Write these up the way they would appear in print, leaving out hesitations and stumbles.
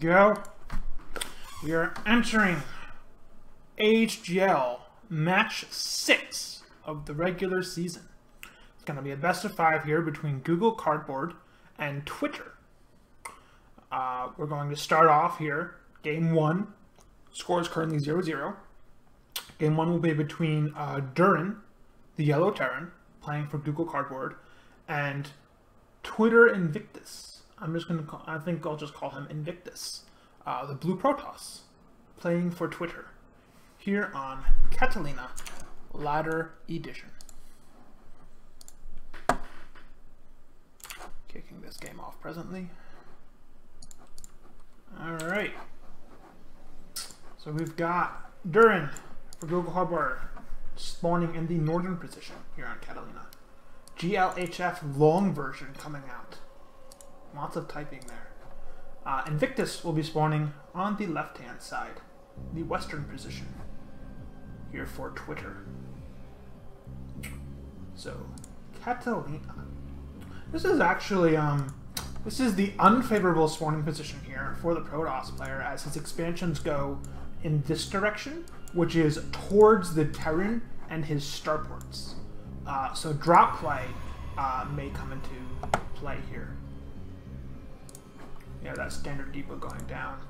go. We are entering AHGL match 6 of the regular season. It's going to be a best of 5 here between Google Cardboard and Twitter. We're going to start off here. Game 1. Score is currently 0-0. Game 1 will be between Durin, the yellow Terran, playing for Google Cardboard, and twttrNvictus. I think I'll just call him Invictus. The blue Protoss, playing for Twitter, here on Catallena Ladder Edition. Kicking this game off presently. Alright. So we've got Durin for Google Cardboard spawning in the northern position here on Catallena. GLHF long version coming out. Lots of typing there. Invictus will be spawning on the left-hand side, the western position, here for Twitter. So, Catallena. This is actually, this is the unfavorable spawning position here for the Protoss player, as his expansions go in this direction, which is towards the Terran and his starports. So drop play may come into play here. Yeah, that standard depot going down.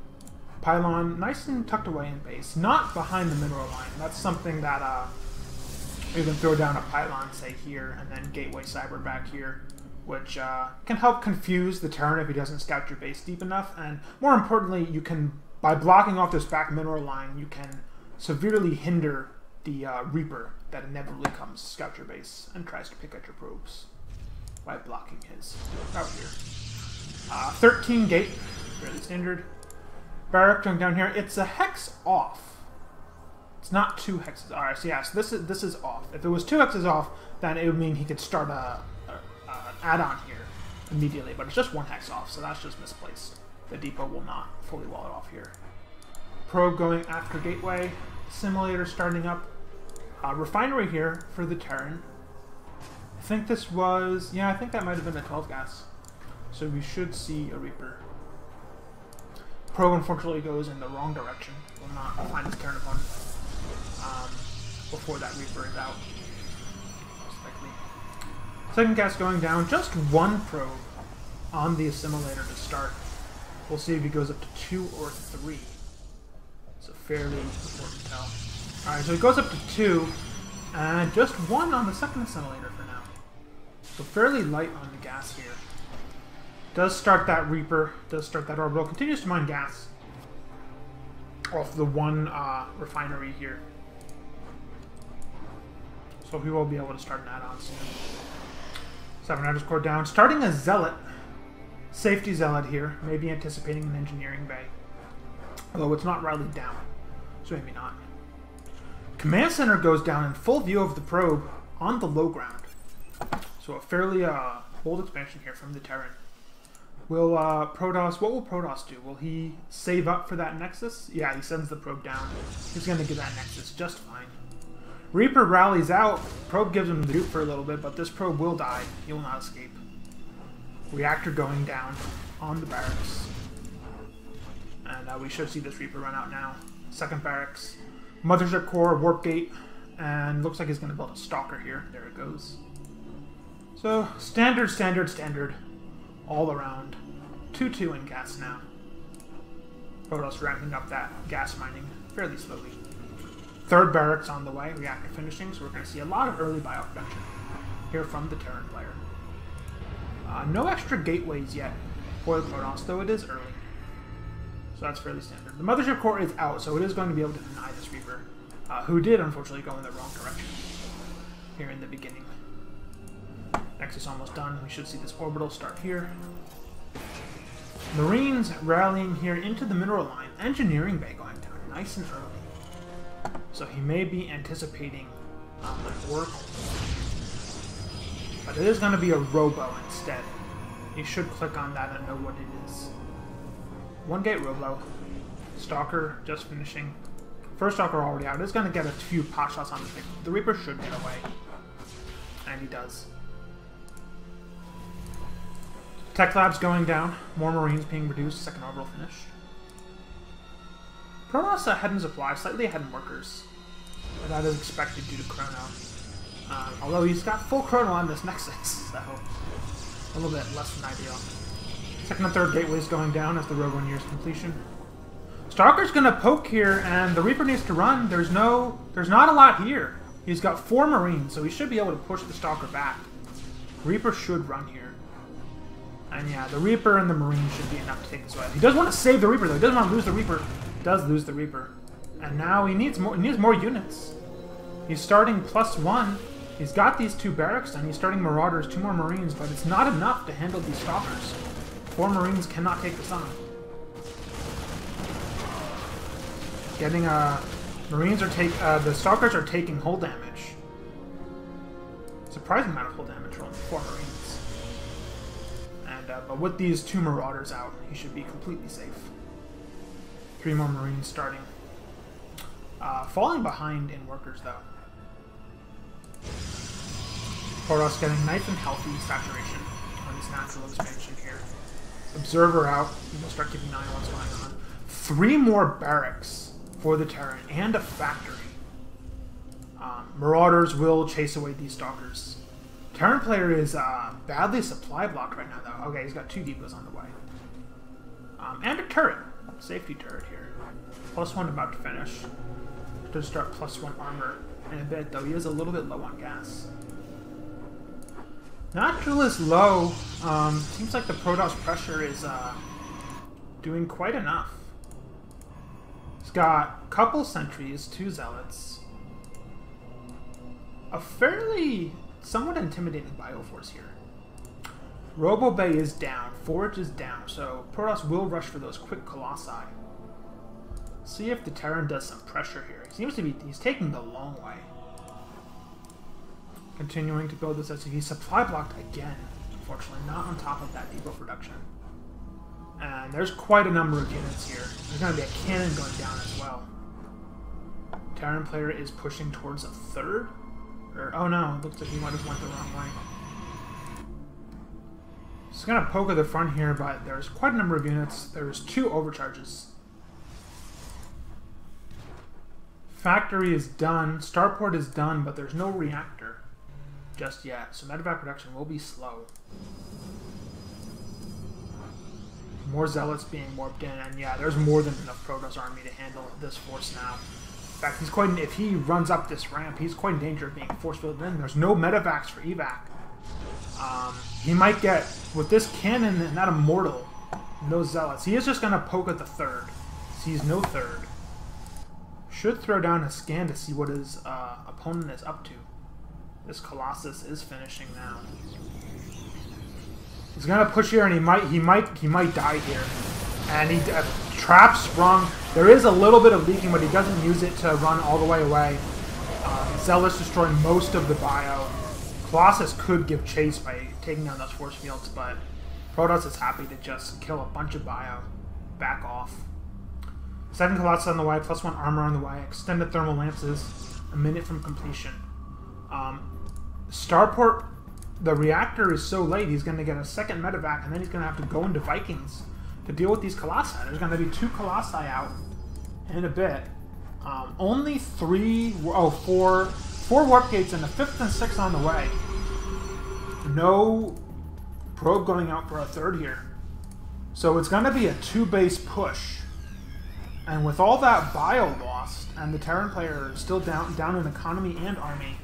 Pylon, nice and tucked away in base, not behind the mineral line. That's something that you can throw down a pylon, say here, and then gateway cyber back here, which can help confuse the Terran if he doesn't scout your base deep enough. And more importantly, you can, by blocking off this back mineral line, you can severely hinder the Reaper that inevitably comes to scout your base and tries to pick at your probes by blocking his route here. 13 gate, fairly standard. Barrack going down here. It's a hex off. It's not 2 hexes. Alright, so yeah, so this is off. If it was 2 hexes off, then it would mean he could start an add-on here immediately, but it's just 1 hex off, so that's just misplaced. The depot will not fully wall it off here. Probe going after gateway. Simulator starting up. Refinery here for the Terran. I think this was, yeah, I think that might have been a 12 gas. So we should see a Reaper. Probe unfortunately goes in the wrong direction. Will not find his Terran opponent before that Reaper is out. Most likely. Second gas going down. Just 1 probe on the assimilator to start. We'll see if he goes up to 2 or 3. It's a fairly important tell. Alright, so he goes up to 2, and just 1 on the second assimilator for now. So fairly light on the gas here. Does start that Reaper, does start that orbital, continues to mine gas off the 1 refinery here. So he will be able to start an add-on soon. 7 underscore down, starting a Zealot, safety Zealot here, maybe anticipating an engineering bay. Although it's not rallied down, so maybe not. Command Center goes down in full view of the probe on the low ground. So a fairly bold expansion here from the Terran. Will Protoss, what will Protoss do? Will he save up for that Nexus? Yeah, he sends the probe down. He's going to get that Nexus just fine. Reaper rallies out. Probe gives him the dupe for a little bit, but this probe will die. He will not escape. Reactor going down on the barracks. And we should see this Reaper run out now. Second barracks. Mothership core, warp gate, and looks like he's going to build a stalker here. There it goes. So, standard, standard, standard. All around. 2-2 in gas now. Protoss ramping up that gas mining fairly slowly. Third barracks on the way, reactor finishing, so we're going to see a lot of early bioproduction here from the Terran player. No extra gateways yet for the Protoss, though it is early. So that's fairly standard. The Mothership core is out, so it is going to be able to deny this Reaper, who did unfortunately go in the wrong direction here in the beginning. Nexus almost done. We should see this orbital start here. Marines rallying here into the mineral line. Engineering bay going down nice and early. So he may be anticipating an Oracle. But it is going to be a Robo instead. You should click on that and know what it is. 1 gate Robo. Stalker just finishing. First Stalker already out. It's going to get a few pot shots on the thing. The Reaper should get away. And he does. Tech Lab's going down. More Marines being reduced. Second orbital finish. Protoss ahead in supply, slightly ahead in workers. But that is expected due to Chrono. Although he's got full Chrono on this Nexus, so a little bit less than ideal. Second and third gateways going down as the Rogue One nears completion. Stalker's gonna poke here, and the Reaper needs to run. There's not a lot here. He's got 4 Marines, so he should be able to push the Stalker back. Reaper should run here. And yeah, the Reaper and the Marine should be enough to take this away. He does want to save the Reaper, though. He doesn't want to lose the Reaper. Does lose the Reaper. And now he needs more units. He's starting +1. He's got these 2 barracks, and he's starting Marauders, 2 more Marines, but it's not enough to handle these Stalkers. 4 Marines cannot take this on. Getting Marines are the Stalkers are taking hull damage. Surprising amount of hull damage for only 4 Marines. And but with these 2 Marauders out, he should be completely safe. 3 more Marines starting. Falling behind in workers though. Protoss getting nice and healthy saturation on this natural expansion here. Observer out. We'll start keeping an eye on what's going on. 3 more barracks for the Terran and a factory. Marauders will chase away these Stalkers. Terran player is badly supply blocked right now though. Okay, he's got 2 depots on the way. And a turret. Safety turret here. +1 about to finish. To start +1 armor in a bit, though he is a little bit low on gas. Naturalist low. Seems like the Protoss pressure is doing quite enough. He's got a couple sentries, 2 zealots. A fairly, somewhat intimidating bioforce here. Robo Bay is down, Forge is down, so Protoss will rush for those quick Colossi. See if the Terran does some pressure here. He seems to be, he's taking the long way. Continuing to build this SCV. Supply blocked again, unfortunately, not on top of that depot production. And there's quite a number of units here. There's going to be a cannon going down as well. Terran player is pushing towards a 3rd. Or, oh no, it looks like he might have went the wrong way. Just going to poke at the front here, but there's quite a number of units. There's 2 overcharges. Factory is done, starport is done, but there's no reactor just yet, so medevac production will be slow. More zealots being warped in, and yeah, there's more than enough Protoss army to handle this force now. In fact, he's quite, if he runs up this ramp, he's quite in danger of being force-filled in. There's no medevacs for evac. He might get, with this cannon and that immortal, no zealots. He is just going to poke at the 3rd. Sees no 3rd. Should throw down a scan to see what his opponent is up to. This Colossus is finishing now. He's gonna push here, and he might die here. And he trap sprung. There is a little bit of leaking, but he doesn't use it to run all the way away. Zealous destroying most of the bio. Colossus could give chase by taking down those force fields, but Protoss is happy to just kill a bunch of bio. Back off. 2nd Colossus on the way, +1 armor on the way, extended thermal lances, a minute from completion. Starport, the reactor is so late, he's going to get a 2nd medevac, and then he's going to have to go into Vikings to deal with these Colossi. There's going to be 2 Colossi out in a bit. Only 4 warp gates, and the 5th and 6th on the way. No probe going out for a 3rd here. So it's going to be a 2-base push. And with all that bio lost, and the Terran player still down in economy and army,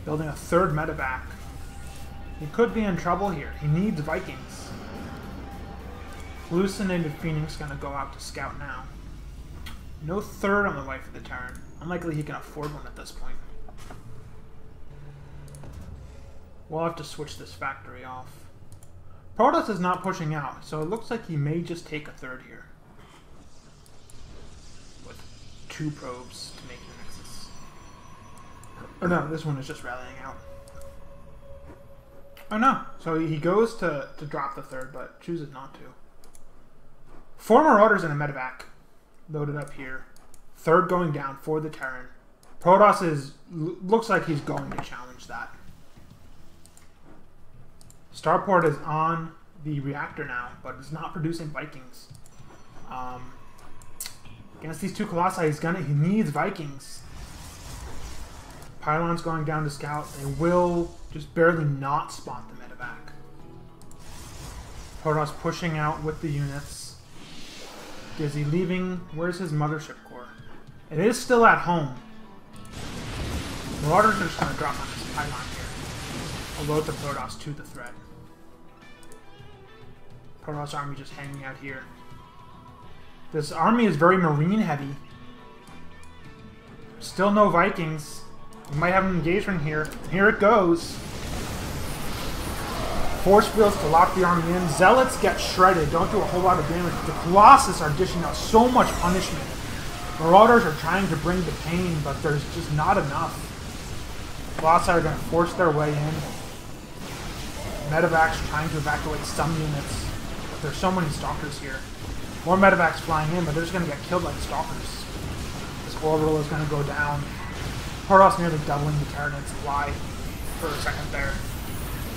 building a 3rd medevac, he could be in trouble here. He needs Vikings. Hallucinated Phoenix going to go out to scout now. No 3rd on the way for the Terran. Unlikely he can afford one at this point. We'll have to switch this factory off. Protoss is not pushing out, so it looks like he may just take a 3rd here. 2 probes to make the Nexus. Oh no, this one is just rallying out. Oh no, so he goes to drop the 3rd, but chooses not to. 4 Marauders and a medevac loaded up here. 3rd going down for the Terran. Protoss looks like he's going to challenge that. Starport is on the reactor now, but it's not producing Vikings. Against these two Colossi, he needs Vikings. Pylon's going down to scout. They will just barely not spot the medevac. Protoss pushing out with the units. Is he leaving? Where's his mothership core? It is still at home. Marauders are just going to drop on this pylon here. Alert the Protoss to the threat. Protoss army just hanging out here. This army is very marine heavy. Still no Vikings. We might have an engagement here. Here it goes. Force fields to lock the army in. Zealots get shredded. Don't do a whole lot of damage. The Colossus are dishing out so much punishment. Marauders are trying to bring the pain, but there's just not enough. Colossi are going to force their way in. Medevacs trying to evacuate some units. But there's so many stalkers here. More medevacs flying in, but they're just going to get killed like stalkers. This orbital is going to go down. Protoss nearly doubling the Terran supply for a second there.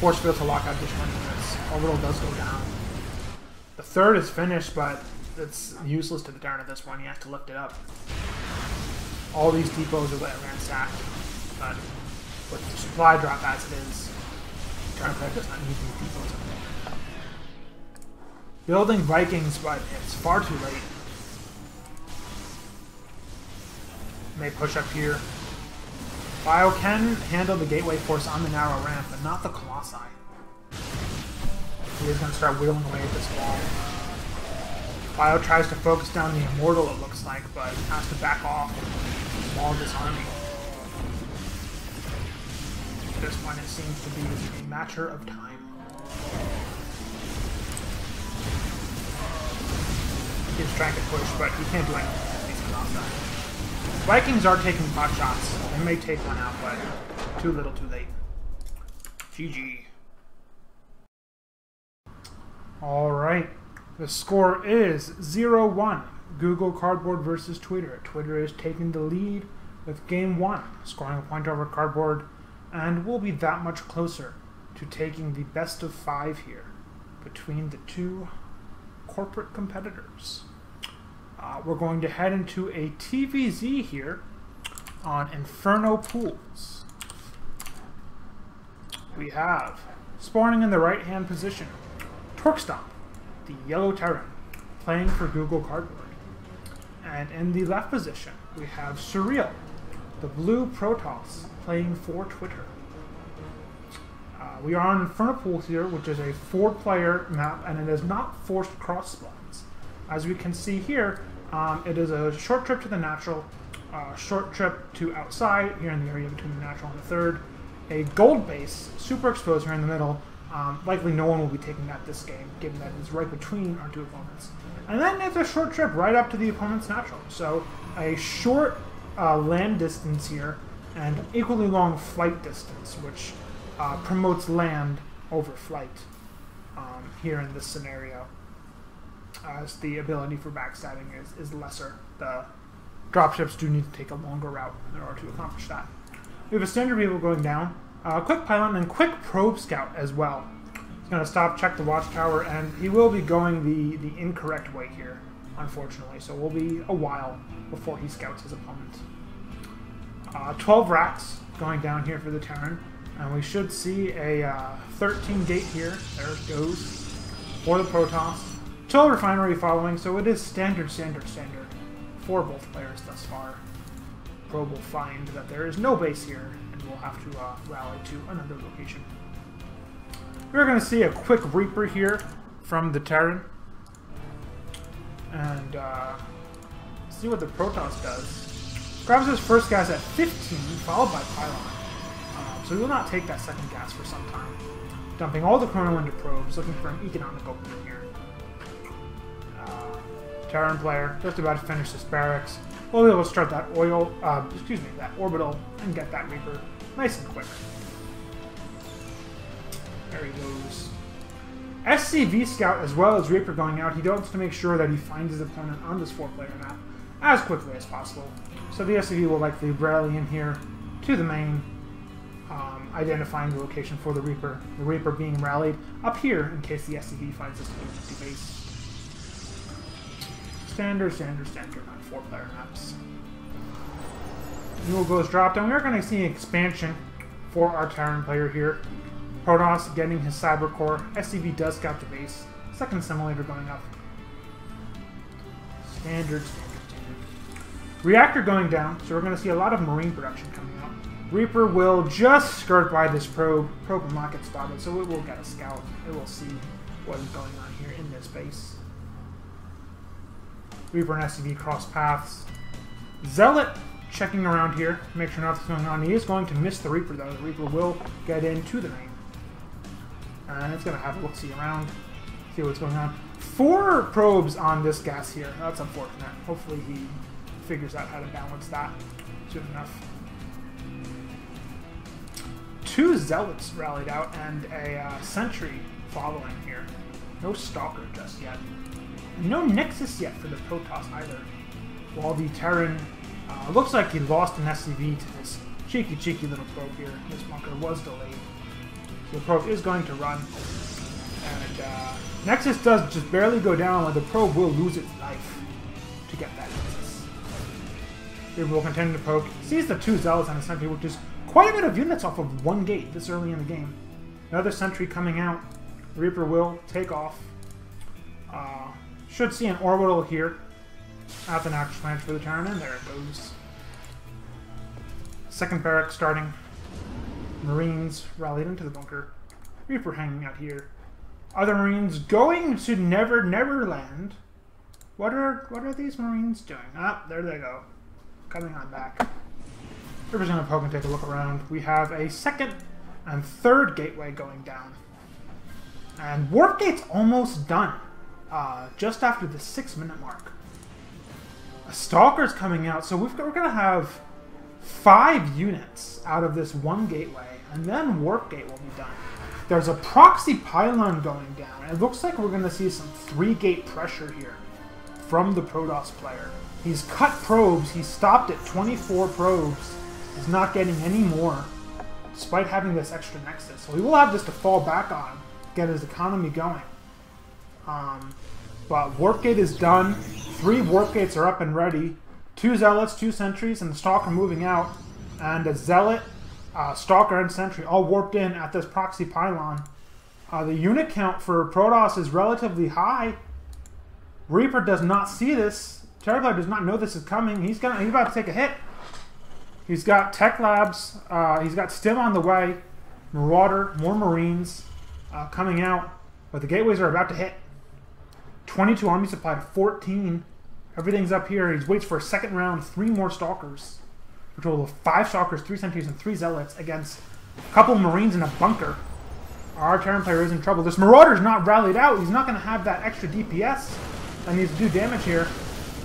Force field to lock out additional units. Orbital does go down. The third is finished, but it's useless to the Terran at this point. He has to lift it up. All these depots are ransacked, but with the supply drop as it is, Terran player does not need these depots anymore. Building Vikings, but it's far too late. May push up here. Bio can handle the gateway force on the narrow ramp, but not the Colossi. He is going to start wheeling away at this wall. Bio tries to focus down the Immortal, it looks like, but has to back off all of this army. At this point, it seems to be a matter of time. He's trying to push, but he can't do anything with these Colossi. Vikings are taking pot shots. They may take one out, but too little, too late. GG. Alright. The score is 0-1. Google Cardboard versus Twitter. Twitter is taking the lead with game 1, scoring a point over Cardboard, and will be that much closer to taking the best of 5 here between the two corporate competitors. We're going to head into a TVZ here on Inferno Pools. We have, spawning in the right-hand position, torquestomp, the yellow Terran, playing for Google Cardboard. And in the left position, we have Surreal, the blue Protoss, playing for Twitter. We are on Inferno Pools here, which is a 4-player map, and it is not forced cross spawns. As we can see here, it is a short trip to the natural, short trip to outside, here in the area between the natural and the third. A gold base, super exposed here in the middle. Likely no one will be taking that this game, given that it's right between our two opponents. And then it's a short trip right up to the opponent's natural. So a short land distance here, and equally long flight distance, which promotes land over flight here in this scenario, as the ability for backstabbing is lesser. The dropships do need to take a longer route in order to accomplish that. We have a standard vehicle going down, quick pylon, and quick probe scout as well. He's going to stop, check the watchtower, and he will be going the incorrect way here, unfortunately, so it will be a while before he scouts his opponent. 12 racks going down here for the Terran, and we should see a 13 gate here. There it goes for the Protoss. 12 refinery following, so it is standard for both players thus far. Probe will find that there is no base here, and we'll have to rally to another location. We're going to see a quick Reaper here from the Terran, and see what the Protoss does. Grabs his first gas at 15, followed by Pylon. So he will not take that second gas for some time. Dumping all the chrono into probes, looking for an economic opening here. Terran player, just about to finish this barracks. We'll be able to start that that orbital, and get that Reaper nice and quick. There he goes. SCV Scout as well as Reaper going out. He wants to make sure that he finds his opponent on this 4-player map as quickly as possible. So the SCV will likely rally in here to the main, identifying the location for the Reaper being rallied up here in case the SCV finds this empty base. Standard on 4-player maps. Mule goes dropped, and we are going to see an expansion for our Terran player here. Protoss getting his Cyber Core. SCV does scout the base. Second simulator going up. Standard. Reactor going down, so we're going to see a lot of Marine production coming out. Reaper will just skirt by this probe. Probe will not get spotted, so it will get a scout. It will see what is going on here in this base. Reaper and SCV cross paths. Zealot checking around here, make sure nothing's going on. He is going to miss the Reaper, though. The Reaper will get into the main. And it's going to have a look-see around, see what's going on. 4 probes on this gas here. That's unfortunate. Hopefully he figures out how to balance that soon enough. 2 Zealots rallied out and a Sentry following here. No Stalker just yet. No Nexus yet for the Protoss either. While the Terran looks like he lost an SCV to this cheeky little probe here. This bunker was delayed. So the probe is going to run. And Nexus does just barely go down, but the probe will lose its life to get that Nexus. Reaper will continue to poke. Sees the 2 Zealots and a Sentry, which is quite a bit of units off of 1 gate this early in the game. Another Sentry coming out. Reaper will take off. Should see an orbital here at the natural plant for the Terran, and there it goes. Second barrack starting. Marines rallied into the bunker. Reaper hanging out here. Other Marines going to Neverland. What are these Marines doing? Ah, there they go. Coming on back. Reaper's going to poke and take a look around. We have a 2nd and 3rd gateway going down. And Warp Gate's almost done. Just after the 6-minute mark. A Stalker's coming out, so we're going to have 5 units out of this 1 gateway, and then Warp Gate will be done. There's a proxy pylon going down. It looks like we're going to see some 3-gate pressure here from the Protoss player. He's cut probes. He stopped at 24 probes. He's not getting any more, despite having this extra Nexus. So he will have this to fall back on, get his economy going. But Warp Gate is done. 3 Warp Gates are up and ready. 2 Zealots, 2 Sentries, and the Stalker moving out. And a Zealot, Stalker, and Sentry all warped in at this proxy pylon. The unit count for Protoss is relatively high. Reaper does not see this. Terran player does not know this is coming. He's about to take a hit. He's got Tech Labs. He's got Stim on the way. Marauder, more Marines coming out. But the gateways are about to hit. 22 army supply to 14. Everything's up here. He waits for a 2nd round. 3 more Stalkers. A total of 5 Stalkers, 3 Sentries, and 3 Zealots against a couple Marines in a bunker. Our Terran player is in trouble. This Marauder's not rallied out. He's not going to have that extra DPS that needs to do damage here.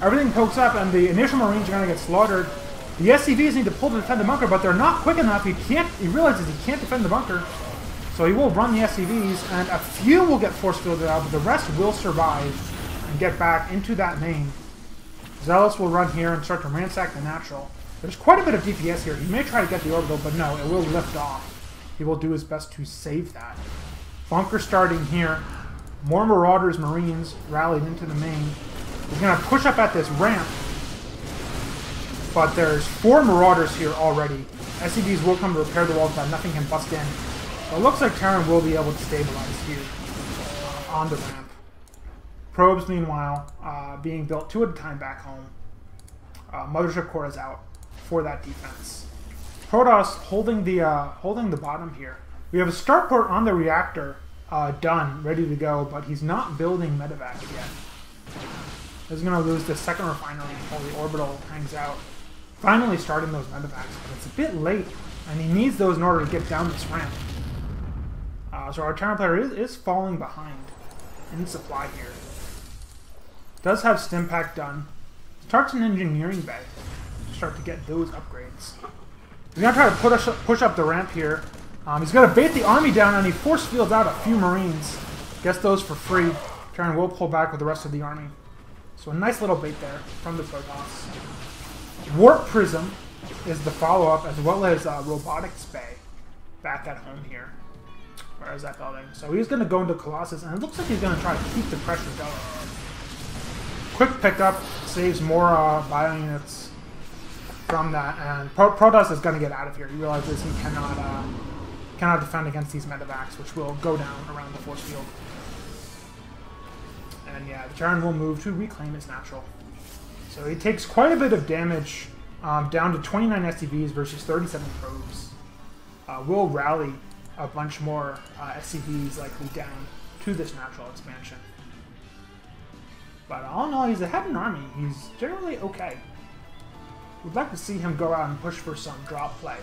Everything pokes up, and the initial Marines are going to get slaughtered. The SCVs need to pull to defend the bunker, but they're not quick enough. He realizes he can't defend the bunker. So he will run the SCVs, and a few will get force fielded out, but the rest will survive and get back into that main. Zealots will run here and start to ransack the natural. There's quite a bit of DPS here. He may try to get the orbital, but no, it will lift off. He will do his best to save that. Bunker starting here. More Marauders, Marines rallied into the main. He's going to push up at this ramp, but there's 4 Marauders here already. SCVs will come to repair the walls, but nothing can bust in. So it looks like Terran will be able to stabilize here on the ramp. Probes, meanwhile, being built 2 at a time back home. Mothership core is out for that defense. Protoss holding the bottom here. We have a starport on the reactor done, ready to go, but he's not building medevac yet. He's going to lose the 2nd refinery while the orbital hangs out. Finally starting those medevacs, but it's a bit late, and he needs those in order to get down this ramp. So our Terran player is falling behind in supply here. Does have Stimpack done. Starts an engineering bay to start to get those upgrades. He's going to try to push up the ramp here. He's going to bait the army down, and he force fields out a few Marines. Gets those for free. Terran will pull back with the rest of the army. So a nice little bait there from the Protoss. Warp Prism is the follow-up, as well as Robotics Bay back at home here. Where is that building? So he's going to go into Colossus, and it looks like he's going to try to keep the pressure going. quick pickup, saves more bio units from that, and Protoss is going to get out of here. He realizes he cannot defend against these medevacs, which will go down around the force field. And yeah, the Terran will move to reclaim his natural. So he takes quite a bit of damage, down to 29 SCVs versus 37 probes. Will rally a bunch more SCVs likely down to this natural expansion. But all in all, he's ahead in army. He's generally okay. We'd like to see him go out and push for some drop play.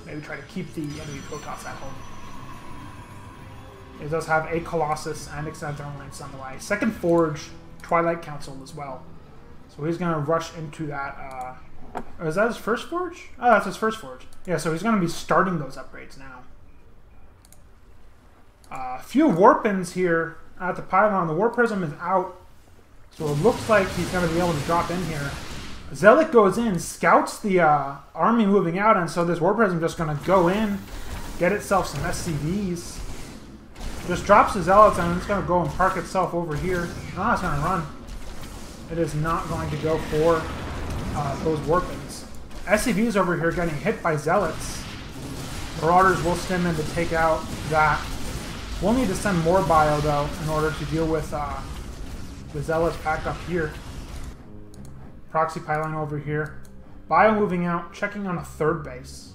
Maybe try to keep the enemy Protoss at home. He does have a Colossus and extended thermal lance on the way. Second Forge, Twilight Council as well. So he's going to rush into that. Is that his first Forge? Oh, that's his first Forge. Yeah, so he's going to be starting those upgrades now. A few Warpins here at the pylon. The War Prism is out. So it looks like he's going to be able to drop in here. Zealot goes in, scouts the army moving out, and so this War Prism just going to go in, get itself some SCVs. Just drops the Zealots and it's going to go and park itself over here. No, it's going to run. It is not going to go for those Warpins. SCVs over here getting hit by Zealots. Marauders will stim in to take out that. We'll need to send more bio, though, in order to deal with the Zealots packed up here. Proxy pylon over here. Bio moving out, checking on a third base.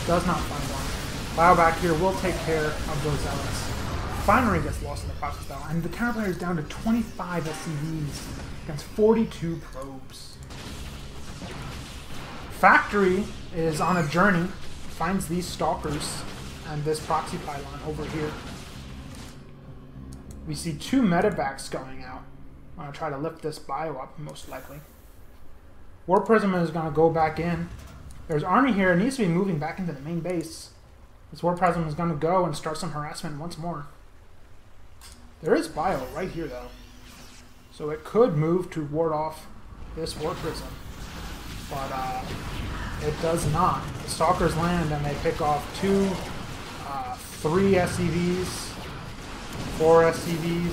Does not find one. Bio back here will take care of those Zealots. Finery gets lost in the process, though, and the Terran player is down to 25 SCVs against 42 probes. Factory is on a journey, finds these Stalkers and this proxy pylon over here. We see two medevacs going out. I'm going to try to lift this bio up, most likely. War Prism is going to go back in. There's army here. It needs to be moving back into the main base. This War Prism is going to go and start some harassment once more. There is bio right here, though. So it could move to ward off this War Prism. But it does not. The Stalkers land and they pick off 3 SCVs, 4 SCVs,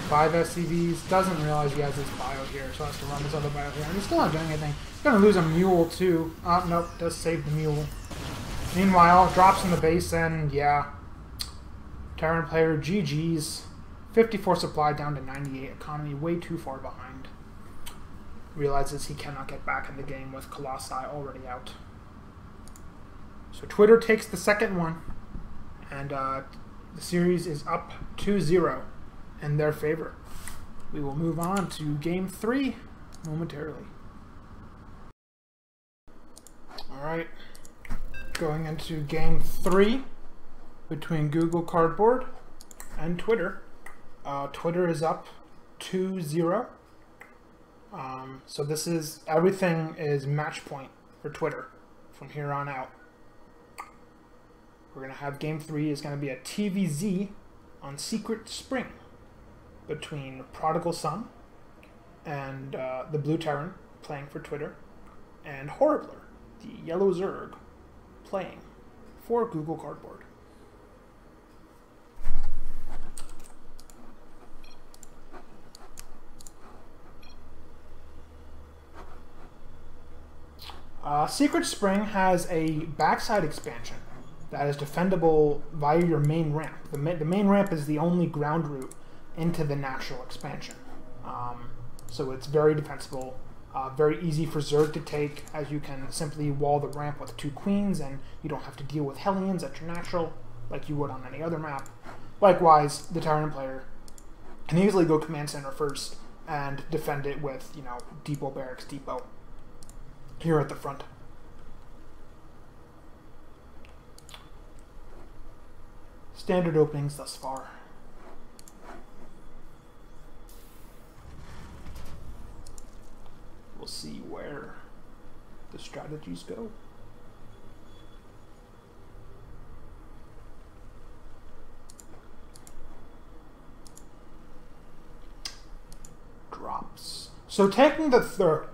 5 SCVs. Doesn't realize he has this bio here, so has to run this other bio here. And he's still not doing anything. He's going to lose a mule, too. Nope, does save the mule. Meanwhile, drops in the base, and yeah. Terran player, GG's. 54 supply down to 98. Economy way too far behind. Realizes he cannot get back in the game with Colossi already out. So Twitter takes the second one, and the series is up 2-0 in their favor. We will move on to Game 3 momentarily. Alright, going into Game 3 between Google Cardboard and Twitter. Twitter is up 2-0. So this is, everything is match point for Twitter from here on out. We're going to have Game 3 is going to be a TVZ on Secret Spring between prodigalsun and the Blue Terran playing for Twitter, and Horribler, the Yellow Zerg, playing for Google Cardboard. Secret Spring has a backside expansion that is defendable via your main ramp. The main ramp is the only ground route into the natural expansion. So it's very defensible, very easy for Zerg to take, as you can simply wall the ramp with 2 queens and you don't have to deal with Hellions at your natural like you would on any other map. Likewise, the Terran player can easily go command center first and defend it with, you know, depot barracks depot here at the front. Standard openings thus far. We'll see where the strategies go. Drops. So taking the third,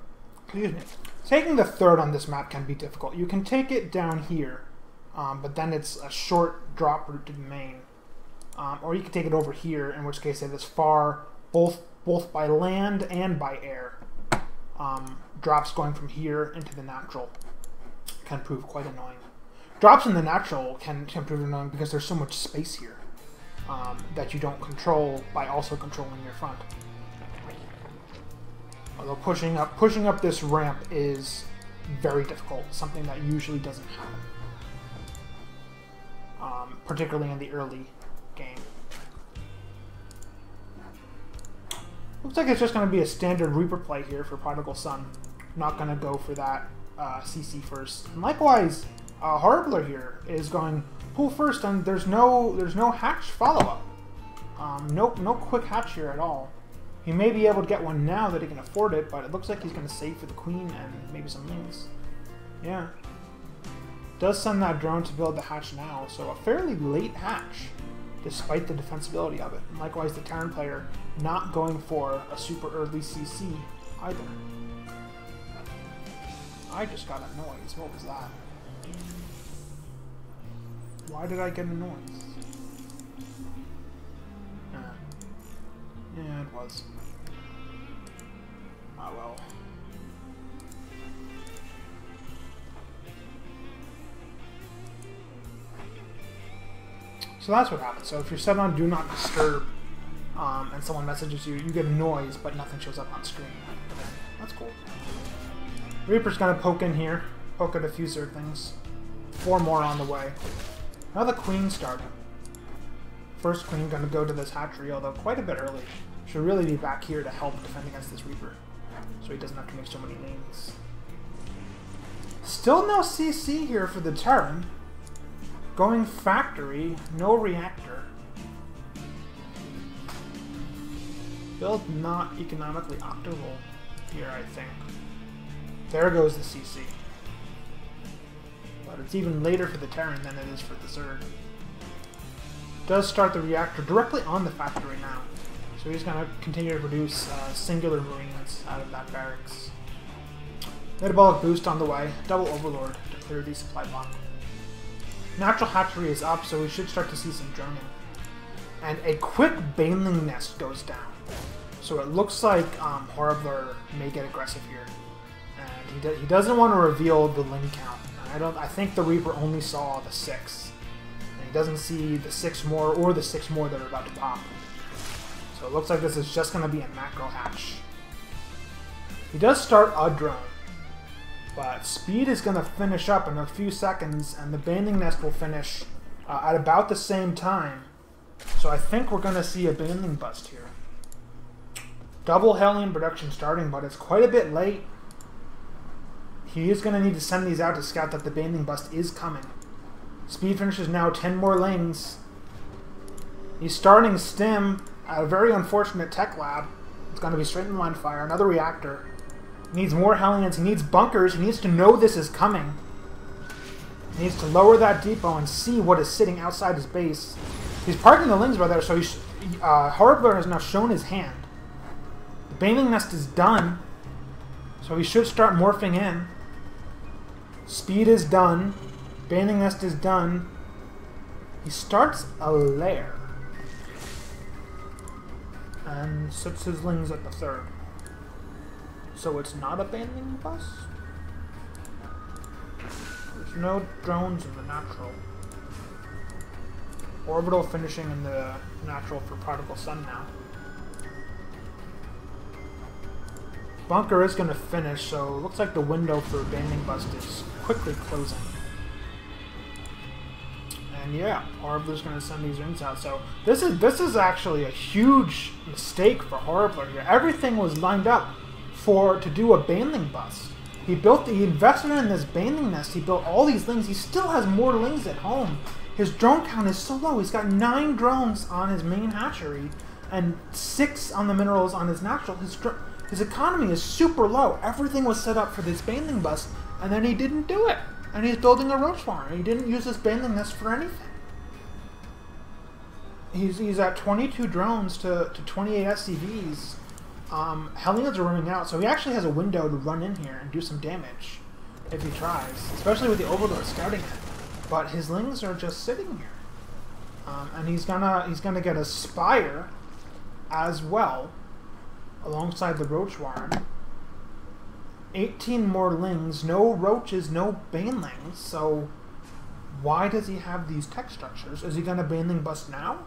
taking the third on this map can be difficult. You can take it down here, but then it's a short drop route to the main. Or you can take it over here, in which case it is far, both both by land and by air. Drops going from here into the natural can prove quite annoying. Drops in the natural can prove annoying because there's so much space here that you don't control by also controlling your front. Although pushing up this ramp is very difficult, something that usually doesn't happen, particularly in the early game. Looks like it's just going to be a standard Reaper play here for prodigalsun. Not going to go for that CC first. And likewise, Horribler here is going pool first, and there's no hatch follow up. No quick hatch here at all. He may be able to get one now that he can afford it, but it looks like he's going to save for the queen and maybe some links. Yeah. Does send that drone to build the hatch now, so a fairly late hatch, despite the defensibility of it. And likewise, the Terran player not going for a super early CC either. I just got a noise. What was that? Why did I get a noise? Yeah, it was. Ah, well. So that's what happens. So if you're set on Do Not Disturb, and someone messages you, you get a noise, but nothing shows up on screen. That's cool. Reaper's gonna poke in here, poke at a few things. 4 more on the way. Now the queen starting. First queen gonna go to this hatchery, although quite a bit early. Should really be back here to help defend against this Reaper, so he doesn't have to make so many lanes. Still no CC here for the Terran. Going factory, no reactor. Build not economically optimal here, I think. There goes the CC. But it's even later for the Terran than it is for the Zerg. Does start the reactor directly on the factory now. So he's going to continue to produce singular Marines out of that barracks. Metabolic boost on the way. Double Overlord to clear the supply block. Natural hatchery is up, so we should start to see some droning. And a quick Baneling nest goes down. So it looks like Horribler may get aggressive here. And he doesn't want to reveal the Ling count. I think the Reaper only saw the 6. And he doesn't see the 6 more or the 6 more that are about to pop. So it looks like this is just going to be a macro hatch. He does start a drone. But speed is going to finish up in a few seconds, and the Baneling nest will finish at about the same time. So I think we're going to see a Baneling bust here. Double Hellion production starting, but it's quite a bit late. He is going to need to send these out to scout that the Baneling bust is coming. Speed finishes now 10 more lanes. He's starting Stim at a very unfortunate tech lab. It's going to be straight in line fire. Another reactor. He needs more Hellions. He needs bunkers. He needs to know this is coming. He needs to lower that depot and see what is sitting outside his base. He's parking the Lings by there, so Horribler has now shown his hand. The Baneling nest is done, so he should start morphing in. Speed is done. Baneling nest is done. He starts a lair. And sits his Lings at the 3rd. So it's not a Baneling bus? There's no drones in the natural. Orbital finishing in the natural for prodigalsun now. Bunker is going to finish, so it looks like the window for Baneling bust is quickly closing. And yeah, Horribler's going to send these rings out. So this is actually a huge mistake for Horribler here. Everything was lined up to do a Baneling bust. He invested in this Baneling nest. He built all these Lings. He still has more Lings at home. His drone count is so low. He's got 9 drones on his main hatchery and 6 on the minerals on his natural. His economy is super low. Everything was set up for this Baneling bust, and then he didn't do it. And he's building a roach farm. He didn't use this Baneling nest for anything. He's at 22 drones to 28 SCVs. Hellions are running out, so he actually has a window to run in here and do some damage if he tries, especially with the Overgrowth scouting it. But his Lings are just sitting here, and he's gonna get a Spire as well alongside the Roach Warren. 18 more Lings, no Roaches, no Banelings, so why does he have these tech structures? Is he going to Baneling bust now?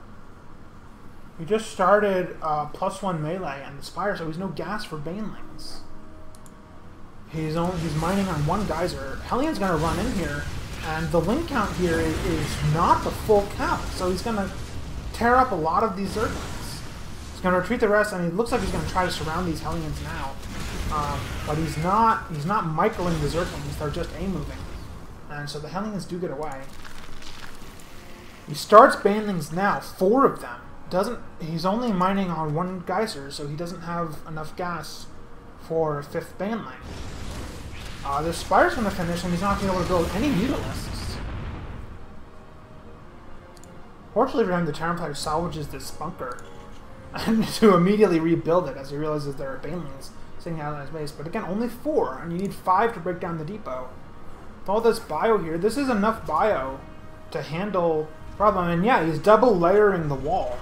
He just started +1 melee and the Spire, so he's no gas for Banelings. He's mining on one Geyser. Hellion's going to run in here, and the Ling count here is not the full count, so he's going to tear up a lot of these Zerglings. He's going to retreat the rest, and he looks like he's going to try to surround these Hellions now. But he's not microing the Zerglings, they're just A-moving. And so the Hellions do get away. He starts Banelings now, 4 of them. He's only mining on one Geyser, so he doesn't have enough gas for a 5th Baneling. The Spire's going to finish, and he's not going to be able to build any Mutalisks. Fortunately for him, the Terran player salvages this bunker and to immediately rebuild it as he realizes there are Banelings sitting out on his base. But again, only 4, and you need 5 to break down the depot. With all this bio here, this is enough bio to handle the problem. And yeah, he's double layering the wall.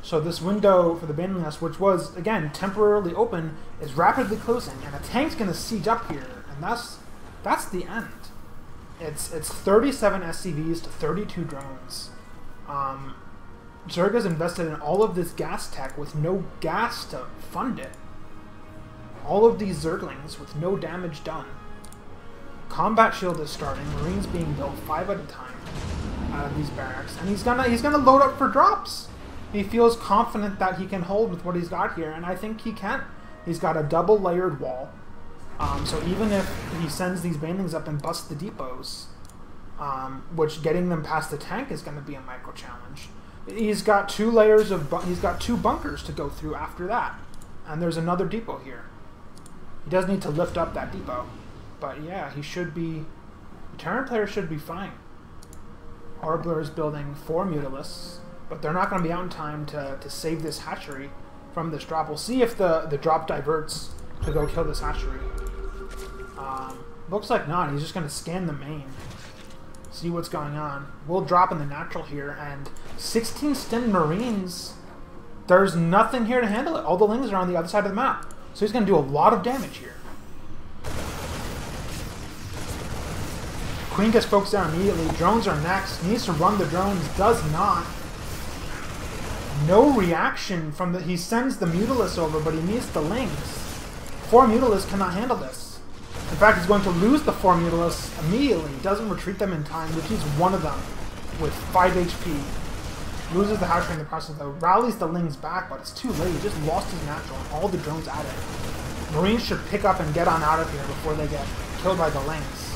So this window for the Baneling nest, which was, again, temporarily open, is rapidly closing. And a tank's going to siege up here. And that's the end. It's 37 SCVs to 32 drones. Zerga's invested in all of this gas tech with no gas to fund it. All of these Zerglings with no damage done. Combat shield is starting. Marines being built 5 at a time out of these barracks, and he's gonna load up for drops. He feels confident that he can hold with what he's got here, and I think he can. He's got a double layered wall, so even if he sends these Banelings up and busts the depots, which getting them past the tank is going to be a micro challenge. He's got 2 layers of he's got 2 bunkers to go through after that, and there's another depot here. He does need to lift up that depot. But yeah, he should be... The Terran player should be fine. Arbler is building 4 Mutalisks, but they're not going to be out in time to save this hatchery from this drop. We'll see if the drop diverts to go kill this hatchery. Looks like not. He's just going to scan the main, see what's going on. We'll drop in the natural here, and 16 Stim Marines, there's nothing here to handle it. All the Lings are on the other side of the map. So he's going to do a lot of damage here. Queen gets focused down immediately. Drones are next. Needs to run the drones. Does not. No reaction from the... He sends the Mutalisks over, but he needs the Lings. 4 Mutalisks cannot handle this. In fact, he's going to lose the 4 Mutalisks immediately. Doesn't retreat them in time. Retreats one of them with 5 HP. Loses the hatchery in the process, though. Rallies the Lings back, but it's too late. He just lost his natural and all the drones at it. Marines should pick up and get on out of here before they get killed by the Lings.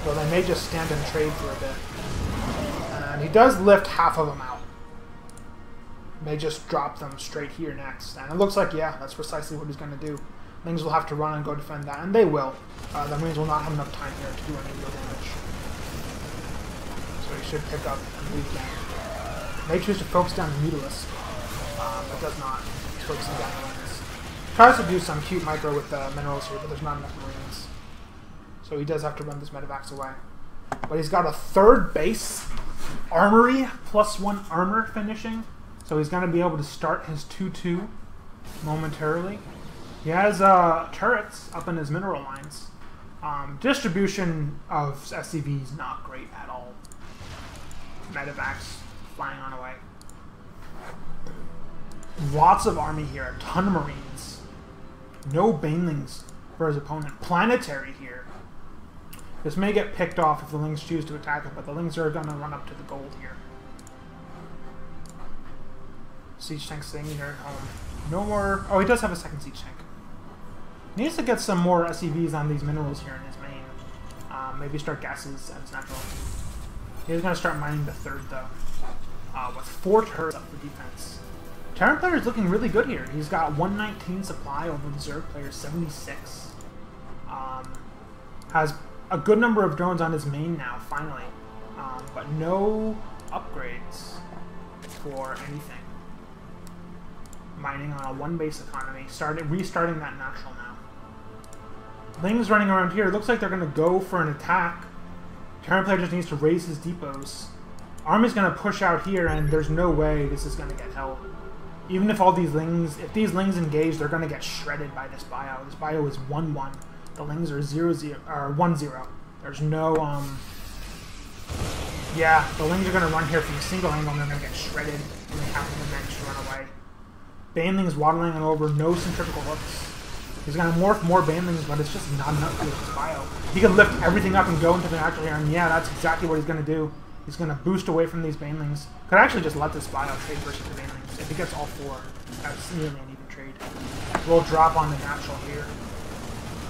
Well, they may just stand and trade for a bit. And he does lift half of them out. May just drop them straight here next. And it looks like, yeah, that's precisely what he's going to do. Lings will have to run and go defend that, and they will. The Marines will not have enough time here to do any real damage. So he should pick up and leave down. May choose to focus down the Mutalisks, but does not. He's focusing down the Lings. Tries to do some cute micro with the minerals here, but there's not enough Marines. So he does have to run this medevacs away. But he's got a 3rd base armory, +1 armor finishing. So he's going to be able to start his 2-2 momentarily. He has turrets up in his mineral lines. Distribution of SCVs not great at all. Medevacs flying on away. Lots of army here, a ton of Marines. No Banelings for his opponent. Planetary here. This may get picked off if the Lings choose to attack it, but the Lings are going to run up to the gold here. Siege tank staying here at home. No more... Oh, he does have a 2nd siege tank. He needs to get some more SCVs on these minerals here in his main. Maybe start gases as natural. He's going to start mining the 3rd, though. With 4 turrets up for defense. Terran player is looking really good here. He's got 119 supply over the Zerg player 76. Has a good number of drones on his main now, finally. But no upgrades for anything. Mining on a 1-base economy. Restarting that natural now. Lings running around here. Looks like they're going to go for an attack. Terran player just needs to raise his depots. Army's going to push out here, and there's no way this is going to get held. Even if all these lings, if these lings engage, they're going to get shredded by this bio. This bio is 1-1. The lings are 0-0 or 1-0. There's no yeah, the lings are going to run here from a single angle and they're going to get shredded and they have to manage to run away. Baneling's waddling on over, no centrifugal hooks. He's going to morph more Banelings, but it's just not enough with his bio. He can lift everything up and go into the natural here, and yeah, that's exactly what he's going to do. He's going to boost away from these Banelings. Could actually just let this bio trade versus the Banelings. If he gets all 4, that's nearly an even trade. We'll drop on the natural here.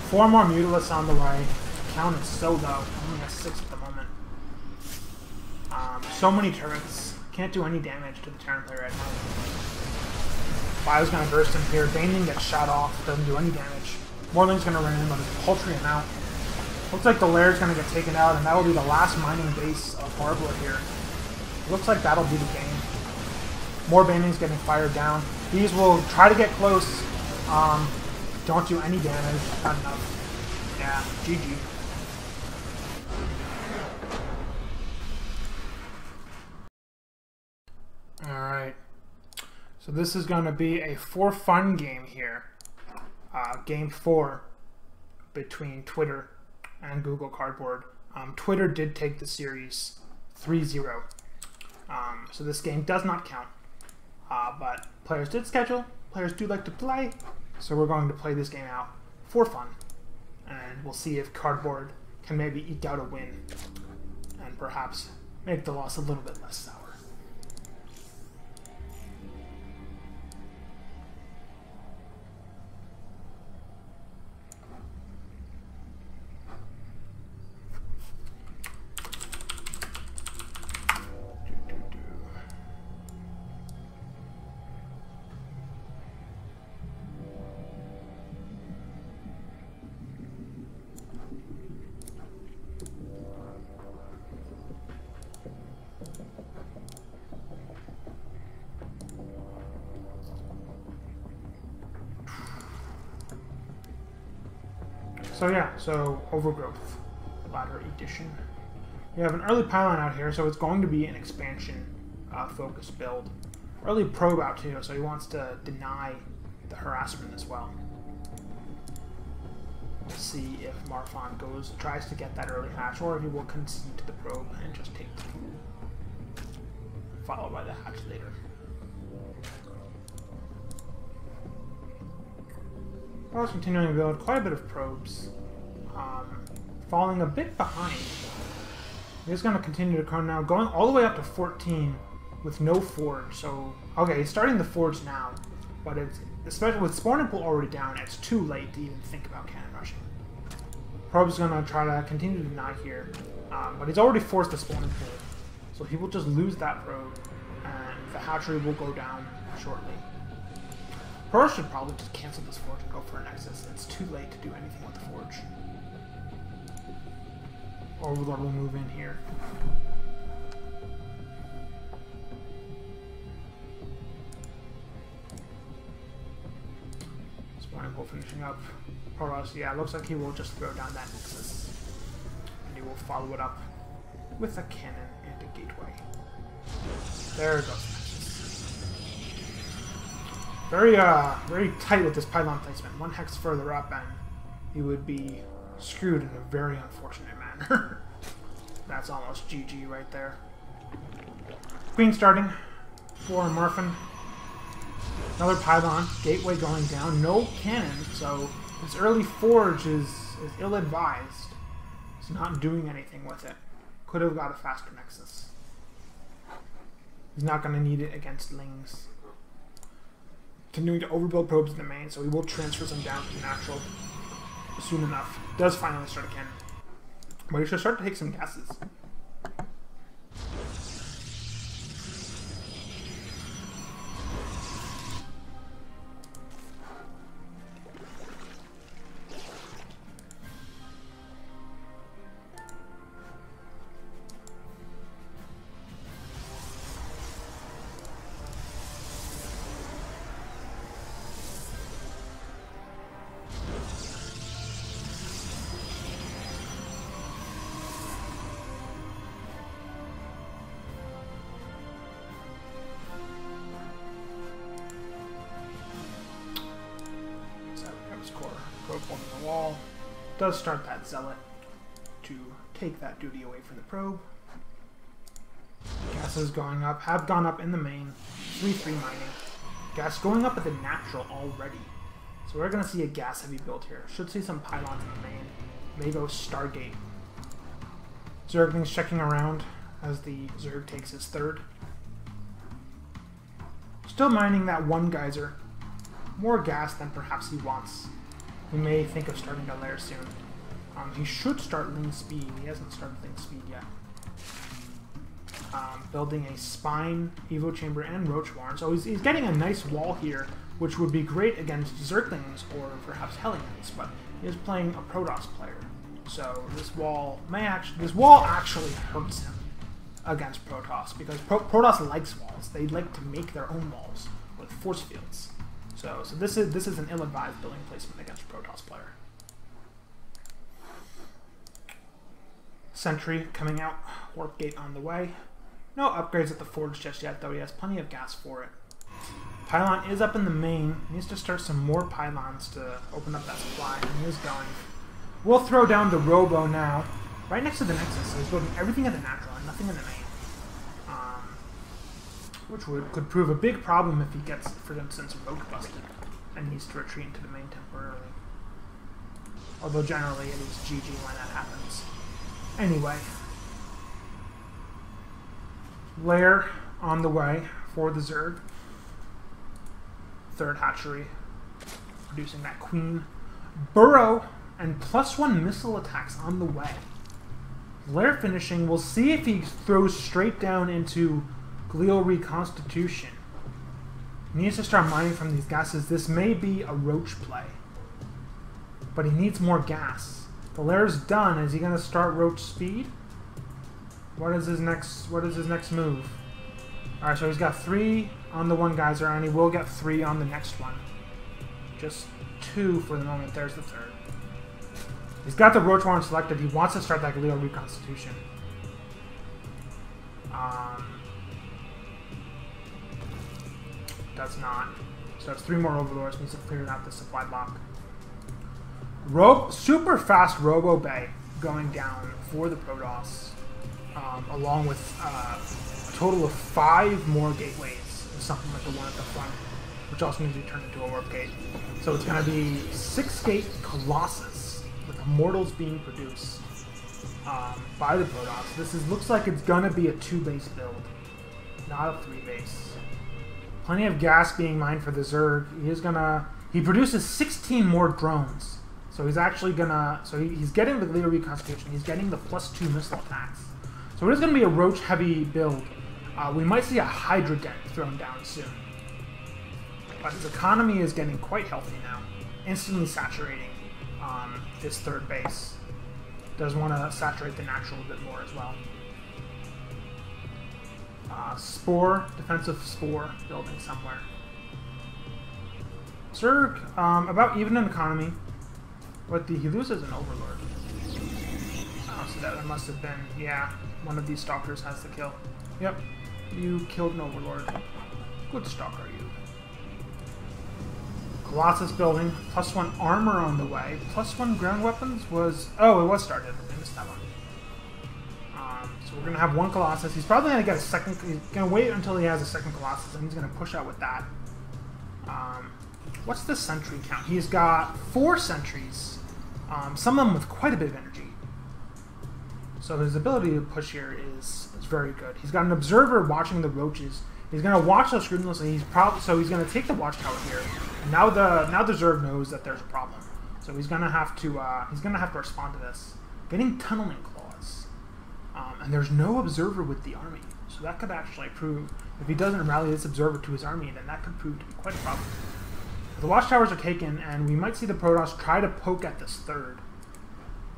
4 more Mutalisks on the way. Count is so low. Only a 6 at the moment. So many turrets. Can't do any damage to the Terran player right now. Bio's going to burst in here. Baneling gets shot off. Doesn't do any damage. Morling's going to run in, but it's a paltry amount. Looks like the Laird's going to get taken out, and that will be the last mining base of Harbor here. Looks like that'll be the game. More Banelings getting fired down. These will try to get close. Don't do any damage. Not enough. Yeah, GG. Alright. So this is going to be a for fun game here. Game 4 between Twitter and Google Cardboard. Twitter did take the series 3-0. So this game does not count. But players did schedule. Players do like to play. So we're going to play this game out for fun. And we'll see if Cardboard can maybe eke out a win. And perhaps make the loss a little bit less sour. So yeah, so Overgrowth, Ladder Edition. We have an early pylon out here, so it's going to be an expansion focus build. Early probe out too, so he wants to deny the harassment as well. We'll see if Maarfon tries to get that early hatch, or if he will concede to the probe and just take the pool, followed by the hatch later. Probably continuing to build quite a bit of probes. Falling a bit behind. He's going to continue to come now, going all the way up to 14 with no forge. So, okay, he's starting the forge now, but it's, especially with spawning pool already down, it's too late to even think about cannon rushing. Probe's going to try to continue to deny here, but he's already forced the spawning pool, so he will just lose that probe, and the hatchery will go down shortly. Pro should probably just cancel this forge and go for a Nexus. It's too late to do anything with the forge. Overlord will move in here. Spawning pool finishing up. Proros, yeah, looks like he will just throw down that Nexus. And he will follow it up with a cannon and a gateway. There goes Nexus. Very tight with this pylon placement. 1 hex further up and he would be screwed in a very unfortunate manner. That's almost GG right there. Queen starting for Maarfon. Another pylon, gateway going down, no cannon, so this early forge is ill-advised. It's not doing anything with it. Could have got a faster Nexus. He's not going to need it against Lings. Continuing to overbuild probes in the main, so he will transfer some down to natural soon enough. Does finally start a cannon. But he should start to take some gases. wall. Does start that Zealot to take that duty away from the probe. Gases going up, have gone up in the main. 3-3 mining. Gas going up at the natural already. So we're going to see a gas heavy build here. Should see some pylons in the main. May go Stargate. Zergling's checking around as the Zerg takes his third. Still mining that one geyser. More gas than perhaps he wants. He may think of starting a lair soon. He should start Ling Speed. He hasn't started Ling Speed yet. Building a Spine, Evo Chamber, and Roach Warren. So he's getting a nice wall here, which would be great against Zerglings or perhaps Hellions, but he is playing a Protoss player. So this wall actually hurts him against Protoss, because Protoss likes walls. They like to make their own walls with force fields. So this is an ill-advised building placement against a Protoss player. Sentry coming out, Warp Gate on the way. No upgrades at the Forge just yet, though he has plenty of gas for it. Pylon is up in the main. He needs to start some more pylons to open up that supply, and he is going. We'll throw down the Robo now, right next to the Nexus, so he's building everything at the natural and nothing in the main. Which could prove a big problem if he gets, for instance, rogue busted and needs to retreat into the main temporarily. Although generally it is GG when that happens. Anyway. Lair on the way for the Zerg. Third hatchery. Producing that queen. Burrow and +1 missile attacks on the way. Lair finishing. We'll see if he throws straight down into Glial Reconstitution. He needs to start mining from these gases. This may be a Roach play, but he needs more gas. The Lair's done. Is he going to start Roach Speed? What is his next move? All right, so he's got 3 on the one geyser, and he will get 3 on the next one. Just 2 for the moment. There's the third. He's got the Roach Warren selected. He wants to start that Glial Reconstitution. Does not. So it's 3 more Overlords. Needs to clear out the supply block. Super fast Robo Bay going down for the Protoss, along with a total of 5 more gateways. Something like the one at the front, which also needs to be turned into a warp gate. So it's going to be 6-gate Colossus with Immortals being produced by the Protoss. Looks like it's going to be a 2-base build, not a 3-base. Plenty of gas being mined for the Zerg. He produces 16 more drones. So he's actually gonna, he's getting the Glial Reconstitution. He's getting the +2 missile attacks. So it is gonna be a Roach heavy build. We might see a Hydra Dent thrown down soon. But his economy is getting quite healthy now. Instantly saturating his third base. Does want to saturate the natural a bit more as well. Spore, defensive Spore building somewhere. Zerg, about even in economy. But he loses an Overlord. So that must have been, yeah, one of these Stalkers has the kill. Yep, you killed an Overlord. Good Stalker, you. Colossus building, +1 armor on the way. +1 ground weapons was, oh, it was started. I missed that one. So we're going to have 1 Colossus. He's probably going to get a second, he's going to wait until he has a second Colossus, and he's going to push out with that. What's the sentry count? He's got 4 sentries. Some of them with quite a bit of energy. So his ability to push here is very good. He's got an observer watching the roaches. He's going to watch those scrupulously. He's going to take the watchtower here. And now the Zerg knows that there's a problem. So he's going to have to respond to this. Getting tunneling claws, and there's no observer with the army. So that could actually prove, if he doesn't rally this observer to his army, then that could prove to be quite a problem. The watchtowers are taken, and we might see the Protoss try to poke at this third.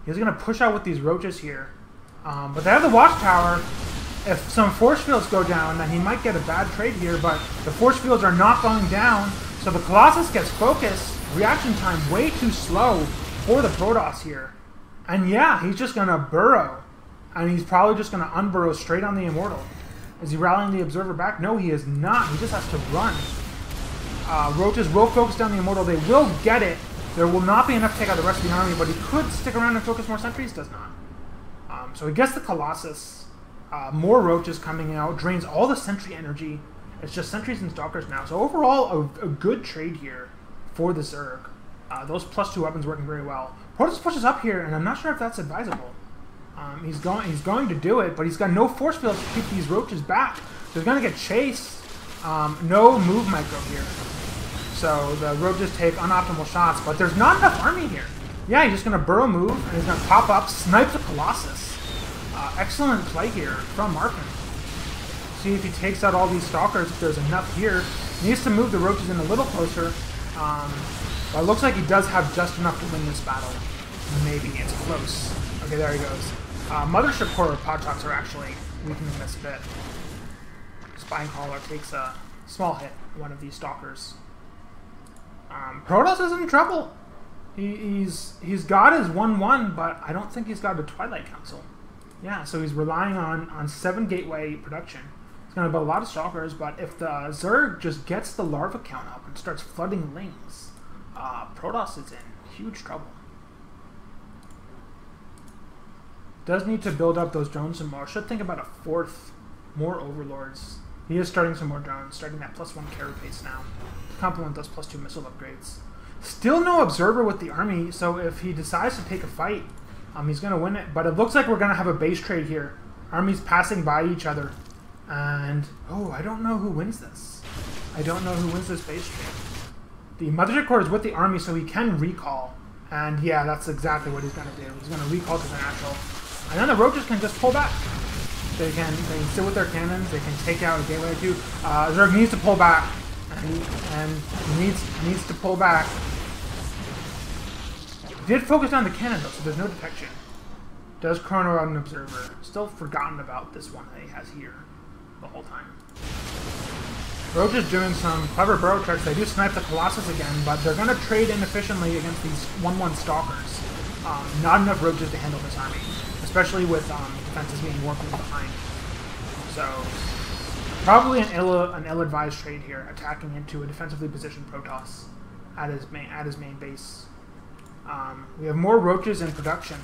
He's going to push out with these roaches here. But they have the watchtower. If some force fields go down, then he might get a bad trade here, but the force fields are not going down, so the Colossus gets focused. Reaction time way too slow for the Protoss here. And yeah, he's just going to burrow. And he's probably just going to unburrow straight on the Immortal. Is he rallying the Observer back? No, he is not. He just has to run. Roaches will focus down the Immortal. They will get it. There will not be enough to take out the rest of the army, but he could stick around and focus more sentries. Does not. So he gets the Colossus. More roaches coming out. Drains all the sentry energy. It's just sentries and stalkers now. So overall, a good trade here for the Zerg. Those +2 weapons working very well. Protoss pushes up here, and I'm not sure if that's advisable. He's going to do it, but he's got no force fields to keep these roaches back. So he's going to get chased. No move micro here. So the roaches take unoptimal shots, but there's not enough army here. Yeah, he's just going to burrow move, and he's going to pop up, snipe the Colossus. Excellent play here from Maarfon. See if he takes out all these stalkers, if there's enough here. He needs to move the roaches in a little closer. But it looks like he does have just enough to win this battle. Maybe it's close. Okay, there he goes. Mothership Core Podshocks are actually weakening this a bit. Spine Crawler takes a small hit, one of these stalkers. Protoss is in trouble. He's got his 1-1, but I don't think he's got a Twilight Council. Yeah, so he's relying on 7 gateway production. He's going to build a lot of stalkers, but if the Zerg just gets the larva count up and starts flooding lings, Protoss is in huge trouble. Does need to build up those drones some more. Should think about a 4th, more overlords. He is starting some more drones, starting that +1 carry pace now to complement those +2 missile upgrades. Still no observer with the army, so if he decides to take a fight, he's going to win it. But it looks like we're going to have a base trade here. Armies passing by each other. And, oh, I don't know who wins this. I don't know who wins this base trade. The Mothership Core is with the army, so he can recall. And yeah, that's exactly what he's going to do. He's going to recall to the natural. And then the roaches can just pull back. They can sit with their cannons. They can take out a gateway or two. Zerg needs to pull back. And needs to pull back. He did focus on the cannon though, so there's no detection. Does chrono out an observer. Still forgotten about this one that he has here the whole time. Roach is doing some clever burrow tricks. They do snipe the Colossus again, but they're going to trade inefficiently against these 1-1 stalkers. Not enough roaches to handle this army, especially with defenses being worked from behind. So probably an ill-advised trade here, attacking into a defensively positioned Protoss at his main base. We have more roaches in production,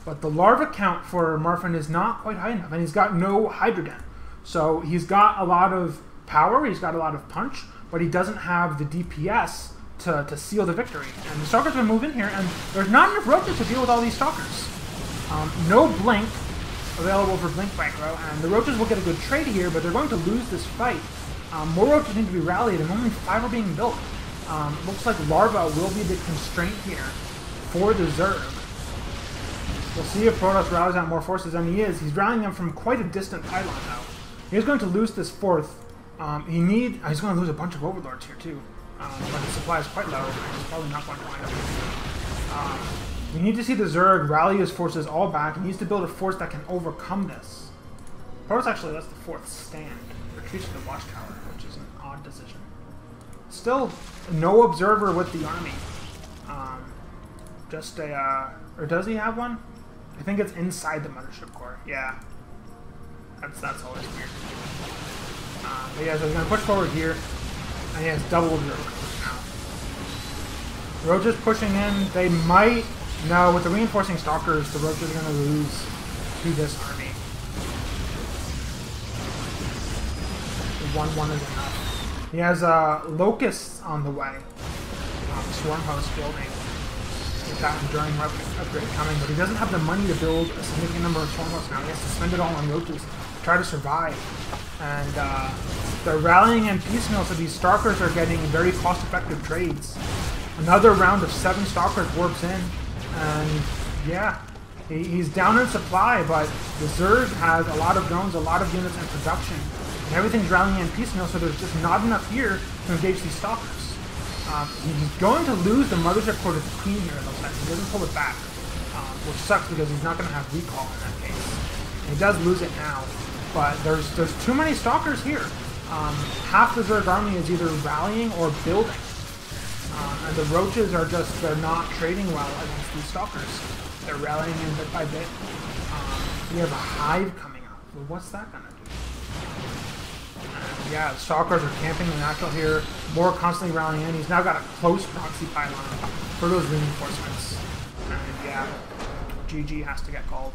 but the larva count for Maarfon is not quite high enough, and he's got no hydrogen. So he's got a lot of power, he's got a lot of punch, but he doesn't have the DPS to seal the victory. And the stalkers will move in here, and there's not enough roaches to deal with all these stalkers. No blink available for blink micro, and the roaches will get a good trade here, but they're going to lose this fight. More roaches need to be rallied, and only 5 are being built. Looks like larva will be the constraint here for the Zerg. We'll see if Protoss rallies out more forces, and he is. He's rallying them from quite a distant pylon now. He's going to lose this 4th. He's going to lose a bunch of overlords here too. But his supply is quite low, and he's probably not going to wind up. We need to see the Zerg rally his forces all back. He needs to build a force that can overcome this. Protoss actually lets the 4th stand. Retreats to the watchtower, which is an odd decision. Still, no observer with the army. Just a, or does he have one? I think it's inside the Mothership Core. Yeah. That's always weird. But yeah, so he's going to push forward here, and he has double observer now. Roaches pushing in. They might... No, with the reinforcing stalkers, the roaches are going to lose to this army. The 1-1 is enough. He has locusts on the way. Swarm host building. He's got enduring upgrade coming, but he doesn't have the money to build a significant number of swarm hosts now. He has to spend it all on roaches to try to survive. And they're rallying in piecemeal, so these stalkers are getting very cost-effective trades. Another round of 7 stalkers warps in, and yeah, he's down in supply, but the Zerg has a lot of drones, a lot of units in production, and everything's rallying in piecemeal, so there's just not enough here to engage these stalkers. He's going to lose the Mothership Core to the Queen here in those seconds. He doesn't pull it back, which sucks because he's not going to have recall in that case. And he does lose it now, but there's too many stalkers here. Half the Zerg army is either rallying or building. And the roaches are they're not trading well against these stalkers. They're rallying in bit by bit. We have a hive coming up. Well, what's that going to do? yeah, the Stalkers are camping the natural here. More constantly rallying in. He's now got a close proxy pylon for those reinforcements. And yeah, GG has to get called.